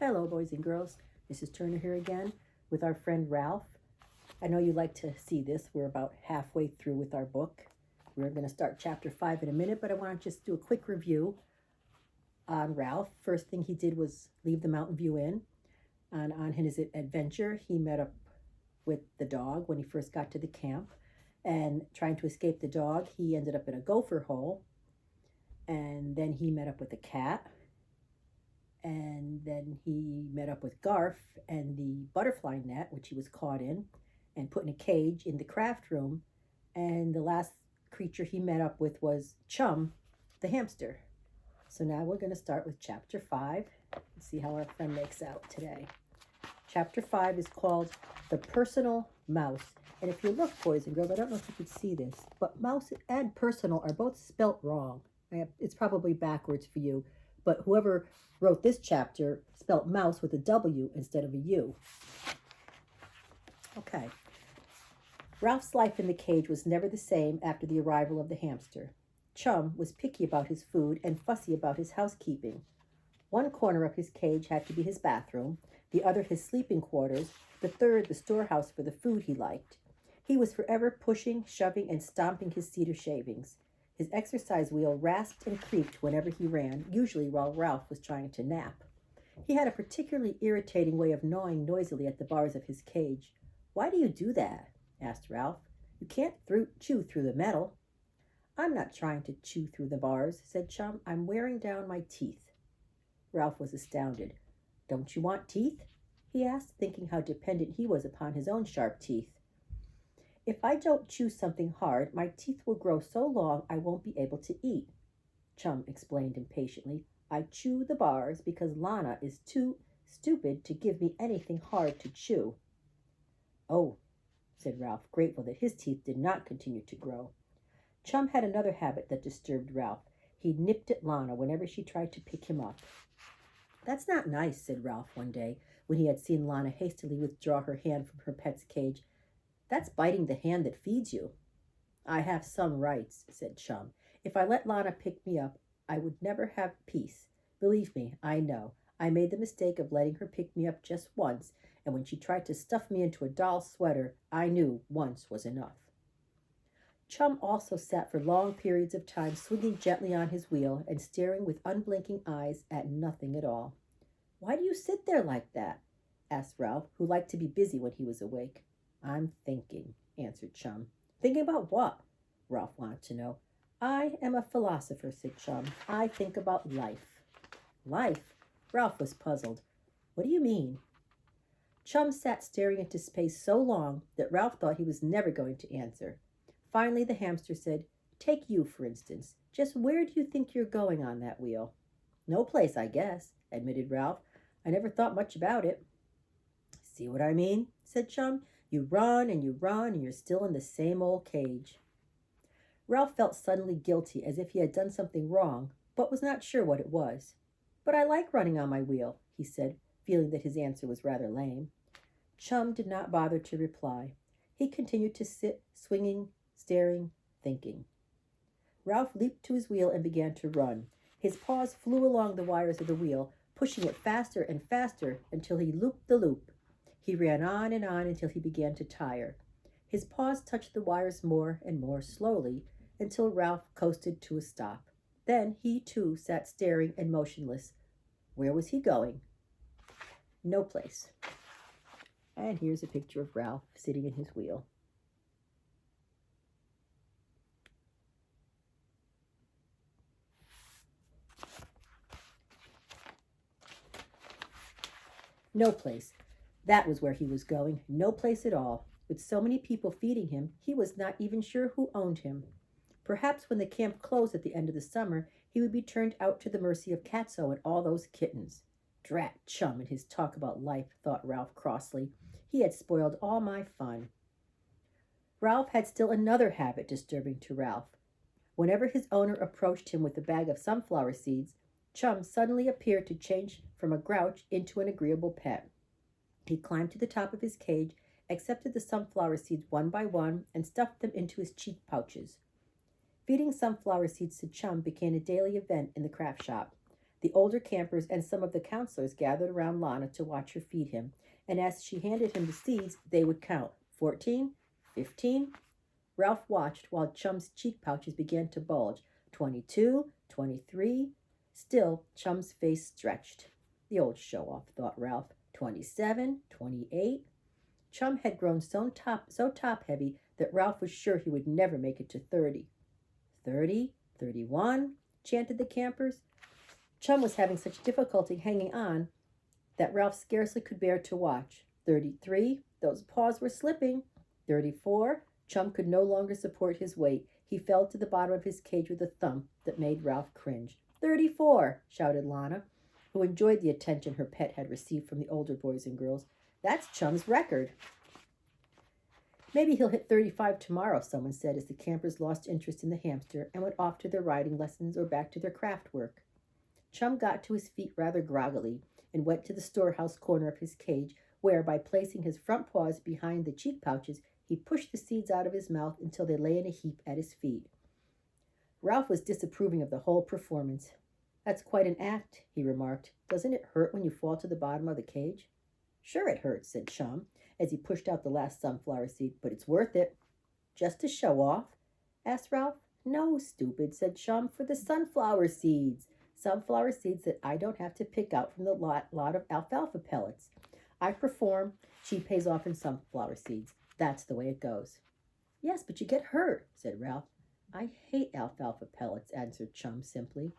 Hello, boys and girls. Mrs. Turner here again with our friend Ralph. I know you like to see this. We're about halfway through with our book. We're going to start chapter 5 in a minute, but I want to just do a quick review on Ralph. First thing he did was leave the Mountain View Inn. On his adventure, he met up with the dog when he first got to the camp. And trying to escape the dog, he ended up in a gopher hole. And then he met up with a cat. And then he met up with Garf and the butterfly net, which he was caught in and put in a cage in the craft room. And the last creature he met up with was Chum, the hamster. So now we're going to start with chapter 5 and see how our friend makes out today. Chapter 5 is called The Personal Mouse. And if you look, boys and girls, I don't know if you could see this, but mouse and personal are both spelt wrong. It's probably backwards for you. But whoever wrote this chapter spelt mouse with a W instead of a U. Okay. Ralph's life in the cage was never the same after the arrival of the hamster. Chum was picky about his food and fussy about his housekeeping. One corner of his cage had to be his bathroom, the other his sleeping quarters, the third the storehouse for the food he liked. He was forever pushing, shoving, and stomping his cedar shavings. His exercise wheel rasped and creaked whenever he ran, usually while Ralph was trying to nap. He had a particularly irritating way of gnawing noisily at the bars of his cage. "Why do you do that?" asked Ralph. "You can't chew through the metal." "I'm not trying to chew through the bars," said Chum. "I'm wearing down my teeth." Ralph was astounded. "Don't you want teeth?" he asked, thinking how dependent he was upon his own sharp teeth. "If I don't chew something hard, my teeth will grow so long I won't be able to eat," Chum explained impatiently. "I chew the bars because Lana is too stupid to give me anything hard to chew." "Oh," said Ralph, grateful that his teeth did not continue to grow. Chum had another habit that disturbed Ralph. He nipped at Lana whenever she tried to pick him up. "That's not nice," said Ralph one day, when he had seen Lana hastily withdraw her hand from her pet's cage. "That's biting the hand that feeds you." "I have some rights," said Chum. "If I let Lana pick me up, I would never have peace. Believe me, I know. I made the mistake of letting her pick me up just once, and when she tried to stuff me into a doll sweater, I knew once was enough." Chum also sat for long periods of time swinging gently on his wheel and staring with unblinking eyes at nothing at all. "Why do you sit there like that?" asked Ralph, who liked to be busy when he was awake. "I'm thinking," answered Chum. "Thinking about what?" Ralph wanted to know. "I am a philosopher," said Chum. "I think about life." "Life?" Ralph was puzzled. "What do you mean?" Chum sat staring into space so long that Ralph thought he was never going to answer. Finally, the hamster said, "Take you, for instance. Just where do you think you're going on that wheel?" "No place, I guess," admitted Ralph. "I never thought much about it." "See what I mean?" said Chum. You run, and you're still in the same old cage." Ralph felt suddenly guilty, as if he had done something wrong, but was not sure what it was. "But I like running on my wheel," he said, feeling that his answer was rather lame. Chum did not bother to reply. He continued to sit, swinging, staring, thinking. Ralph leaped to his wheel and began to run. His paws flew along the wires of the wheel, pushing it faster and faster until he looped the loop. He ran on and on until he began to tire. His paws touched the wires more and more slowly until Ralph coasted to a stop. Then he, too, sat staring and motionless. Where was he going? No place. And here's a picture of Ralph sitting in his wheel. No place. That was where he was going. No place at all. With so many people feeding him, he was not even sure who owned him. Perhaps when the camp closed at the end of the summer, he would be turned out to the mercy of Catso and all those kittens. Drat Chum and his talk about life, thought Ralph crossly. He had spoiled all my fun. Ralph had still another habit disturbing to Ralph. Whenever his owner approached him with a bag of sunflower seeds, Chum suddenly appeared to change from a grouch into an agreeable pet. He climbed to the top of his cage, accepted the sunflower seeds one by one, and stuffed them into his cheek pouches. Feeding sunflower seeds to Chum became a daily event in the craft shop. The older campers and some of the counselors gathered around Lana to watch her feed him, and as she handed him the seeds, they would count 14, 15. Ralph watched while Chum's cheek pouches began to bulge. 22, 23. Still, Chum's face stretched. The old show-off, thought Ralph. 27, 28. Chum had grown so top-heavy that Ralph was sure he would never make it to 30. 30, 31, chanted the campers. Chum was having such difficulty hanging on that Ralph scarcely could bear to watch. 33, those paws were slipping. 34, Chum could no longer support his weight. He fell to the bottom of his cage with a thump that made Ralph cringe. 34, shouted Lana, who enjoyed the attention her pet had received from the older boys and girls. That's Chum's record. Maybe he'll hit 35 tomorrow, someone said as the campers lost interest in the hamster and went off to their riding lessons or back to their craft work. Chum got to his feet rather groggily and went to the storehouse corner of his cage where, by placing his front paws behind the cheek pouches, he pushed the seeds out of his mouth until they lay in a heap at his feet. Ralph was disapproving of the whole performance. That's quite an act, he remarked. Doesn't it hurt when you fall to the bottom of the cage? Sure it hurts, said Chum, as he pushed out the last sunflower seed, but it's worth it. Just to show off? Asked Ralph. No, stupid, said Chum, for the sunflower seeds. Sunflower seeds that I don't have to pick out from the lot of alfalfa pellets. I perform, she pays off in sunflower seeds. That's the way it goes. Yes, but you get hurt, said Ralph. I hate alfalfa pellets, answered Chum simply.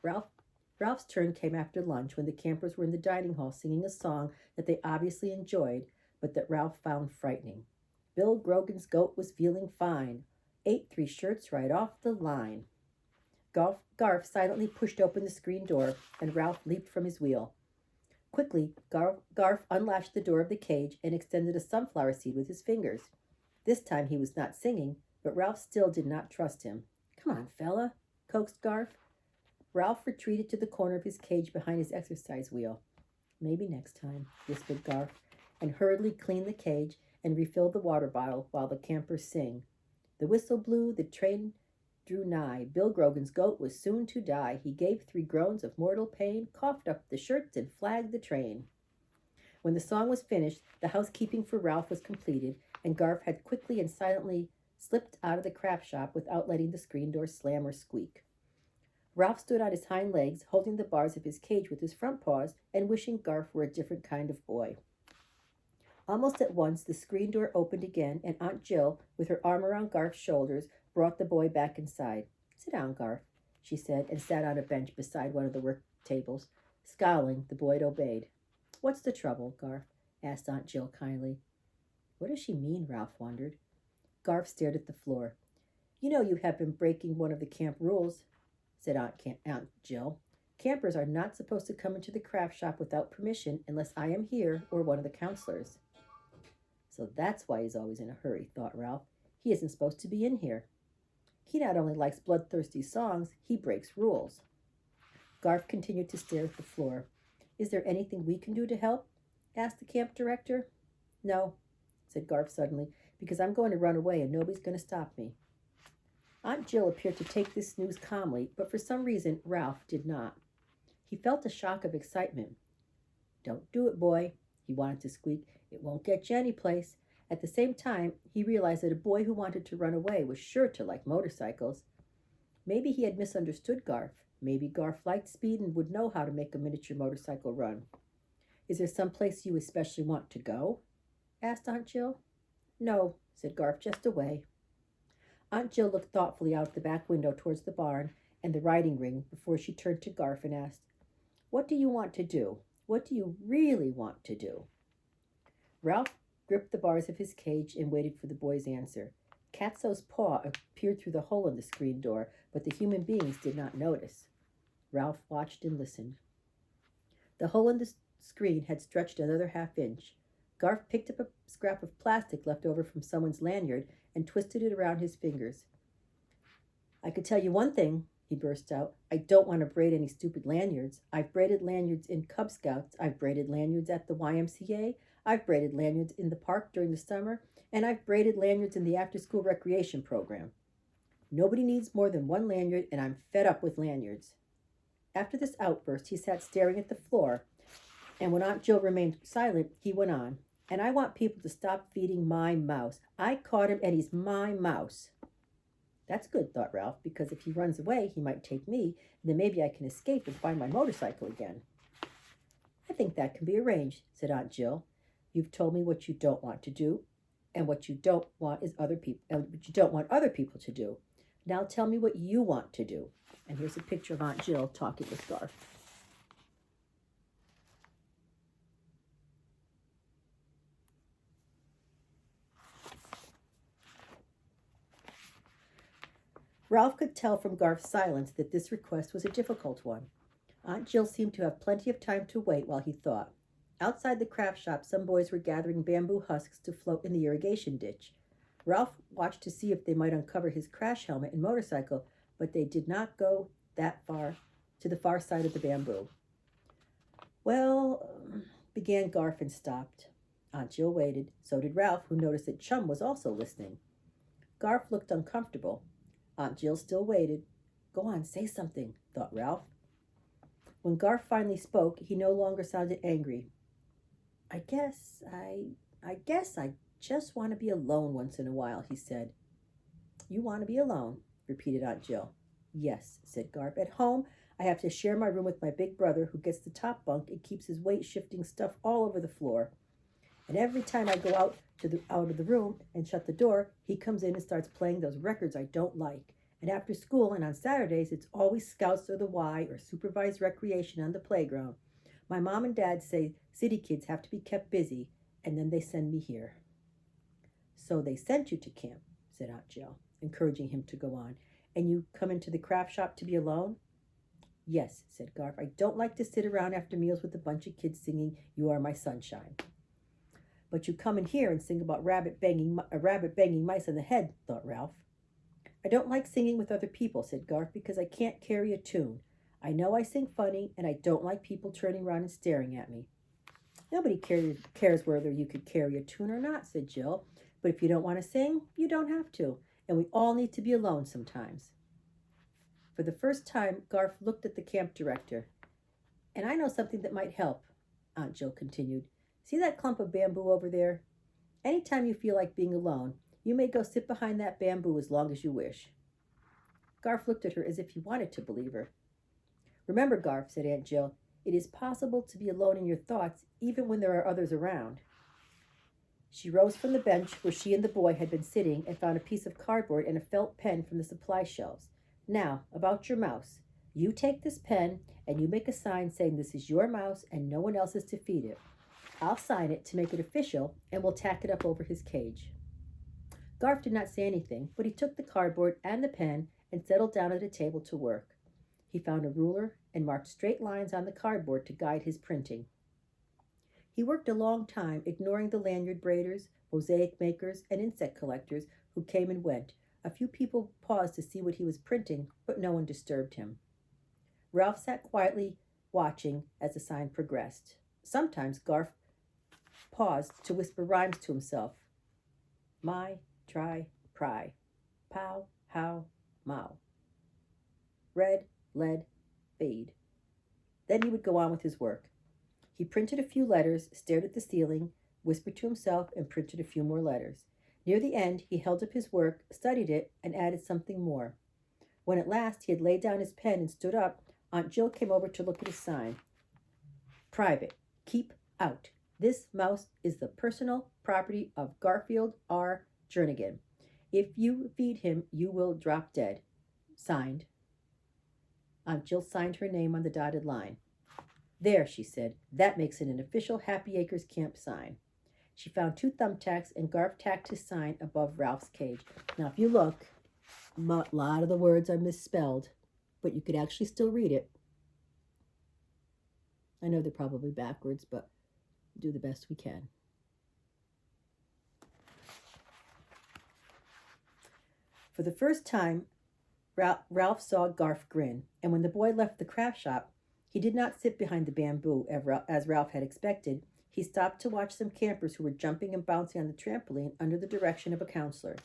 Ralph's turn came after lunch when the campers were in the dining hall singing a song that they obviously enjoyed, but that Ralph found frightening. Bill Grogan's goat was feeling fine. Ate 3 shirts right off the line. Garf silently pushed open the screen door, and Ralph leaped from his wheel. Quickly, Garf unlatched the door of the cage and extended a sunflower seed with his fingers. This time he was not singing, but Ralph still did not trust him. Come on, fella, coaxed Garf. Ralph retreated to the corner of his cage behind his exercise wheel. Maybe next time, whispered Garf, and hurriedly cleaned the cage and refilled the water bottle while the campers sing. The whistle blew, the train drew nigh. Bill Grogan's goat was soon to die. He gave 3 groans of mortal pain, coughed up the shirts, and flagged the train. When the song was finished, the housekeeping for Ralph was completed, and Garf had quickly and silently slipped out of the craft shop without letting the screen door slam or squeak. Ralph stood on his hind legs, holding the bars of his cage with his front paws and wishing Garf were a different kind of boy. Almost at once, the screen door opened again, and Aunt Jill, with her arm around Garf's shoulders, brought the boy back inside. Sit down, Garf, she said, and sat on a bench beside one of the work tables. Scowling, the boy obeyed. What's the trouble, Garf? Asked Aunt Jill kindly. What does she mean, Ralph wondered. Garf stared at the floor. You know you have been breaking one of the camp rules, said Aunt Jill. Campers are not supposed to come into the craft shop without permission unless I am here or one of the counselors. So that's why he's always in a hurry, thought Ralph. He isn't supposed to be in here. He not only likes bloodthirsty songs, he breaks rules. Garf continued to stare at the floor. Is there anything we can do to help? Asked the camp director. No, said Garf suddenly, because I'm going to run away and nobody's going to stop me. Aunt Jill appeared to take this news calmly, but for some reason Ralph did not. He felt a shock of excitement. Don't do it, boy, he wanted to squeak. It won't get you any place. At the same time, he realized that a boy who wanted to run away was sure to like motorcycles. Maybe he had misunderstood Garf. Maybe Garf liked speed and would know how to make a miniature motorcycle run. Is there some place you especially want to go? Asked Aunt Jill. No, said Garf, just away. Aunt Jill looked thoughtfully out the back window towards the barn and the riding ring before she turned to Garf and asked, What do you want to do? What do you really want to do? Ralph gripped the bars of his cage and waited for the boy's answer. Catso's paw appeared through the hole in the screen door, but the human beings did not notice. Ralph watched and listened. The hole in the screen had stretched another half-inch. Garf picked up a scrap of plastic left over from someone's lanyard and twisted it around his fingers. I could tell you one thing, he burst out. I don't want to braid any stupid lanyards. I've braided lanyards in Cub Scouts. I've braided lanyards at the YMCA. I've braided lanyards in the park during the summer. And I've braided lanyards in the after-school recreation program. Nobody needs more than one lanyard, and I'm fed up with lanyards. After this outburst, he sat staring at the floor, and when Aunt Jill remained silent, he went on. And I want people to stop feeding my mouse. I caught him, and he's my mouse. That's good, thought Ralph, because if he runs away, he might take me, and then maybe I can escape and find my motorcycle again. I think that can be arranged, said Aunt Jill. You've told me what you don't want to do, and what you don't want other people to do. Now tell me what you want to do. And here's a picture of Aunt Jill talking with Garf. Ralph could tell from Garf's silence that this request was a difficult one. Aunt Jill seemed to have plenty of time to wait while he thought. Outside the craft shop, some boys were gathering bamboo husks to float in the irrigation ditch. Ralph watched to see if they might uncover his crash helmet and motorcycle, but they did not go that far, to the far side of the bamboo. Well, began Garf and stopped. Aunt Jill waited. So did Ralph, who noticed that Chum was also listening. Garf looked uncomfortable. Aunt Jill still waited. Go on, say something, thought Ralph. When Garf finally spoke, he no longer sounded angry. I guess I just want to be alone once in a while, he said. You want to be alone, repeated Aunt Jill. Yes, said Garf. At home, I have to share my room with my big brother, who gets the top bunk and keeps his weight-shifting stuff all over the floor. And every time I go out of the room and shut the door, he comes in and starts playing those records I don't like. And after school and on Saturdays, it's always Scouts or the Y or supervised recreation on the playground. My mom and dad say city kids have to be kept busy, and then they send me here. So they sent you to camp, said Aunt Jill, encouraging him to go on. And you come into the craft shop to be alone? Yes, said Garf. I don't like to sit around after meals with a bunch of kids singing You Are My Sunshine. But you come in here and sing about rabbit banging mice on the head, thought Ralph. I don't like singing with other people, said Garf, because I can't carry a tune. I know I sing funny, and I don't like people turning around and staring at me. Nobody cares whether you could carry a tune or not, said Jill. But if you don't want to sing, you don't have to. And we all need to be alone sometimes. For the first time, Garf looked at the camp director. And I know something that might help, Aunt Jill continued. See that clump of bamboo over there? Anytime you feel like being alone, you may go sit behind that bamboo as long as you wish. Garf looked at her as if he wanted to believe her. Remember, Garf, said Aunt Jill, it is possible to be alone in your thoughts even when there are others around. She rose from the bench where she and the boy had been sitting and found a piece of cardboard and a felt pen from the supply shelves. Now, about your mouse. You take this pen and you make a sign saying this is your mouse and no one else is to feed it. I'll sign it to make it official and we'll tack it up over his cage. Garf did not say anything, but he took the cardboard and the pen and settled down at a table to work. He found a ruler and marked straight lines on the cardboard to guide his printing. He worked a long time, ignoring the lanyard braiders, mosaic makers, and insect collectors who came and went. A few people paused to see what he was printing, but no one disturbed him. Ralph sat quietly watching as the sign progressed. Sometimes Garf paused to whisper rhymes to himself. My, try, pry. Pow, how, mow. Red, lead, fade. Then he would go on with his work. He printed a few letters, stared at the ceiling, whispered to himself, and printed a few more letters. Near the end, he held up his work, studied it, and added something more. When at last he had laid down his pen and stood up, Aunt Jill came over to look at his sign. Private. Keep out. This mouse is the personal property of Garfield R. Jernigan. If you feed him, you will drop dead. Signed. Aunt Jill signed her name on the dotted line. There, she said, that makes it an official Happy Acres camp sign. She found 2 thumbtacks and Garf tacked his sign above Ralph's cage. Now, if you look, a lot of the words are misspelled, but you could actually still read it. I know they're probably backwards, but do the best we can. For the first time, Ralph saw Garf grin, and when the boy left the craft shop, he did not sit behind the bamboo as Ralph had expected. He stopped to watch some campers who were jumping and bouncing on the trampoline under the direction of a counselor.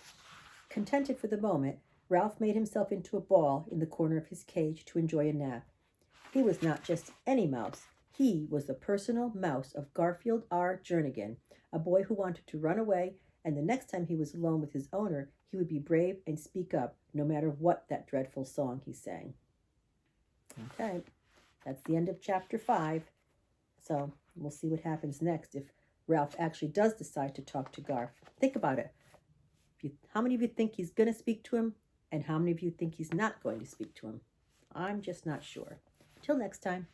Contented for the moment, Ralph made himself into a ball in the corner of his cage to enjoy a nap. He was not just any mouse. He was the personal mouse of Garfield R. Jernigan, a boy who wanted to run away, and the next time he was alone with his owner, he would be brave and speak up, no matter what that dreadful song he sang. Okay, that's the end of chapter 5. So we'll see what happens next if Ralph actually does decide to talk to Garf. Think about it. How many of you think he's going to speak to him, and how many of you think he's not going to speak to him? I'm just not sure. Till next time.